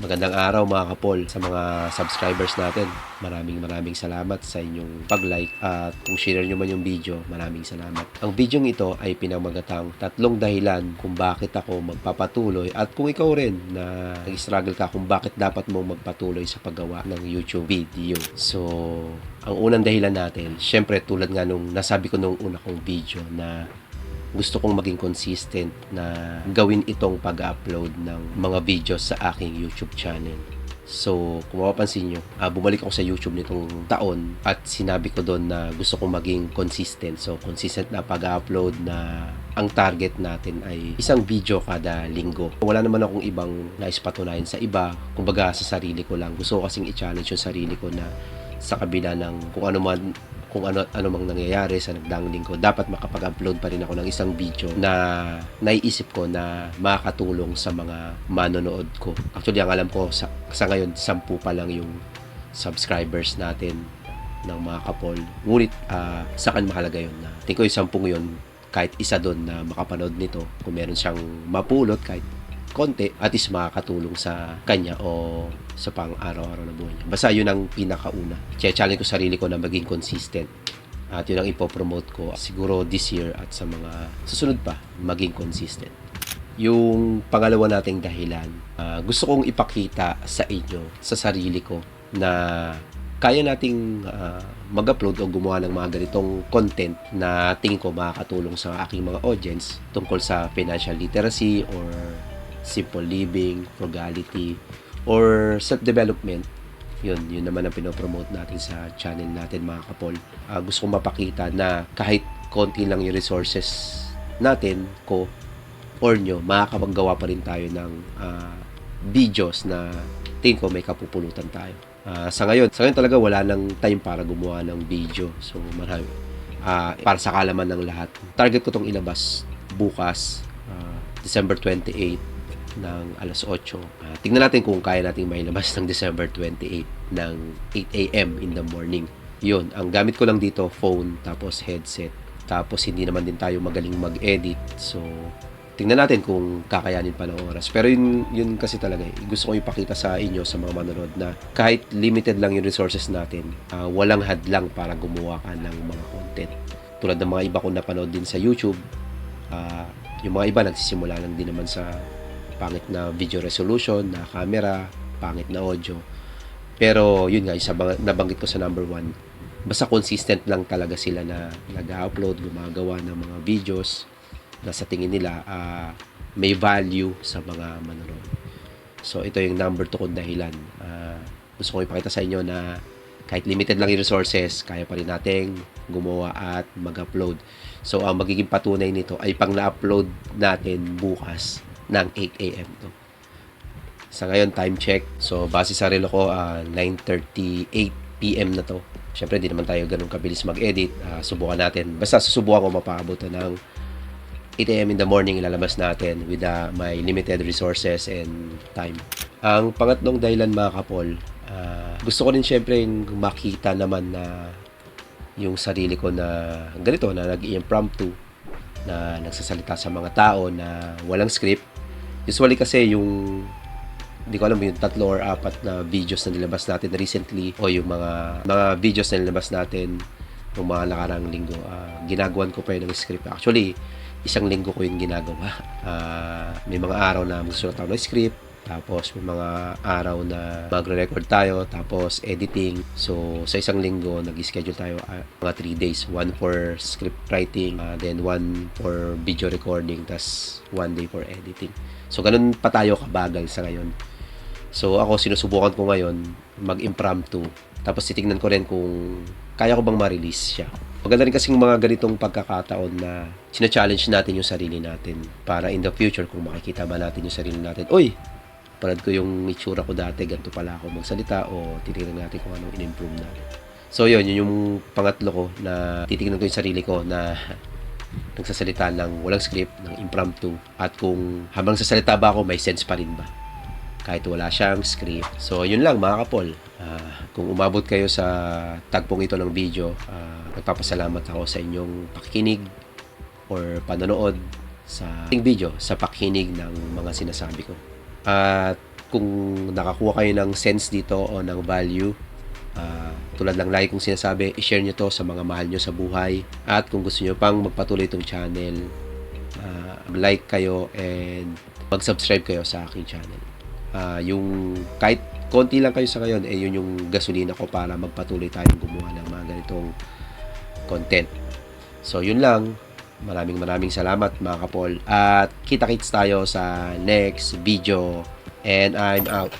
Magandang araw mga kapol sa mga subscribers natin. Maraming salamat sa inyong pag-like at kung share nyo man yung video, maraming salamat. Ang video ito ay pinamagatang 3 dahilan kung bakit ako magpapatuloy at kung ikaw rin na nag-struggle ka kung bakit dapat mong magpatuloy sa paggawa ng YouTube video. So, ang unang dahilan natin, syempre tulad nga nung nasabi ko nung una kong video na gusto kong maging consistent na gawin itong pag-upload ng mga videos sa aking YouTube channel. So, kung mapapansin nyo, bumalik ako sa YouTube nitong taon at sinabi ko doon na gusto kong maging consistent. So, consistent na pag-upload na ang target natin ay isang video kada linggo. Wala naman akong ibang nais patunayan sa iba. Kumbaga, sa sarili ko lang. Gusto ko kasing i-challenge yung sarili ko na sa kabila ng kung ano mang nangyayari sa nagdaang linggo, dapat makapag-upload pa rin ako ng isang video na naiisip ko na makakatulong sa mga manonood ko. Actually, ang alam ko sa ngayon, 10 pa lang yung subscribers natin ng mga kapol. Ngunit sa akin mahalaga yun na tingin ko yung 10 yun, kahit isa doon na makapanood nito, kung meron siyang mapulot kahit konti, at least makakatulong sa kanya o sa pang-araw-araw na buhay niya. Basta yun ang pinakauna. Challenge ko sarili ko na maging consistent. At yun ang ipopromote ko siguro this year at sa mga susunod pa, maging consistent. Yung pangalawa nating dahilan, gusto kong ipakita sa inyo, sa sarili ko, na kaya nating mag-upload o gumawa ng mga ganitong content na tingin ko makakatulong sa aking mga audience tungkol sa financial literacy or simple living, frugality, or self-development. Yun naman ang pinopromote natin sa channel natin mga kapol. Gusto kong mapakita na kahit konti lang yung resources natin, ko, or nyo, makakapaggawa pa rin tayo ng videos na tingin ko may kapupulutan tayo. Sa ngayon talaga wala nang time para gumawa ng video. So marami. Para sa kalaman ng lahat. Target ko tong ilabas bukas, December 28 ng alas 8. Tingnan natin kung kaya nating mailabas ng December 28 ng 8 a.m. in the morning. Yun, ang gamit ko lang dito, phone, tapos headset. Tapos hindi naman din tayo magaling mag-edit. So, tingnan natin kung kakayanin pa ng oras. Pero yun kasi talaga, gusto ko ipakita sa inyo, sa mga manonood, na kahit limited lang yung resources natin, walang hadlang para gumawa ka ng mga content. Tulad ng mga iba kong napanood din sa YouTube, yung mga iba nagsisimula lang din naman sa pangit na video resolution, na camera, pangit na audio. Pero yun nga, isa nabanggit ko sa number 1, basta consistent lang talaga sila na nag-upload, gumagawa ng mga videos na sa tingin nila may value sa mga manonood. So ito yung number 2 kong dahilan. Gusto ko ipakita sa inyo na kahit limited lang yung resources, kaya pa rin nating gumawa at mag-upload. So ang magiging patunay nito ay pang na-upload natin bukas ng 8 a.m. to. Sa ngayon, time check. So, base sa relo ko, 9:38 p.m. na to. Siyempre, di naman tayo ganun kabilis mag-edit. Subukan natin. Basta susubukan ko mapaabutan ng 8 a.m. in the morning, ilalabas natin with my limited resources and time. Ang pangatlong dahilan mga kapol, gusto ko rin siyempre makita naman na yung sarili ko na ganito, na nag-impromptu, na nagsasalita sa mga tao na walang script. Usually kasi yung hindi ko alam yung 3 or 4 na videos na nilabas natin recently o yung mga videos na nilabas natin ng mga nakarang linggo, ginagawan ko pa yun ng script. Actually, isang linggo ko yung ginagawa. May mga araw na magsusulat ako ng script, tapos may mga araw na magre-record tayo, tapos editing. So, sa isang linggo, nag-schedule tayo mga 3 days. 1 for script writing, then 1 for video recording, tas 1 day for editing. So, ganun pa tayo kabagal sa ngayon. So, ako, sinusubukan ko ngayon mag-impromptu. Tapos, titignan ko rin kung kaya ko bang ma-release siya. Maganda rin kasing mga ganitong pagkakataon na sina-challenge natin yung sarili natin para in the future, kung makikita ba natin yung sarili natin, uy, palad ko yung itsura ko dati, ganito pala ako magsalita, o titignan natin kung anong in-improve natin. So, yun yung pangatlo ko, na titignan ko yung sarili ko na nagsasalita ng walang script, ng impromptu, at kung habang sasalita ba ako, may sense pa rin ba kahit wala siyang script. So yun lang mga kapol, kung umabot kayo sa tagpong ito ng video, nagpapasalamat ako sa inyong pakikinig or panonood sa ating video, sa pakikinig ng mga sinasabi ko. At kung nakakuha kayo ng sense dito o ng value, tulad ng lagi kong sinasabi, i-share nyo to sa mga mahal nyo sa buhay. At kung gusto nyo pang magpatuloy itong channel, like kayo and mag-subscribe kayo sa aking channel. Yung kahit konti lang kayo sa ngayon, yun yung gasolina ko para magpatuloy tayong gumawa ng mga ganitong content. So yun lang, maraming salamat mga kapol, at kita-kits tayo sa next video, and I'm out.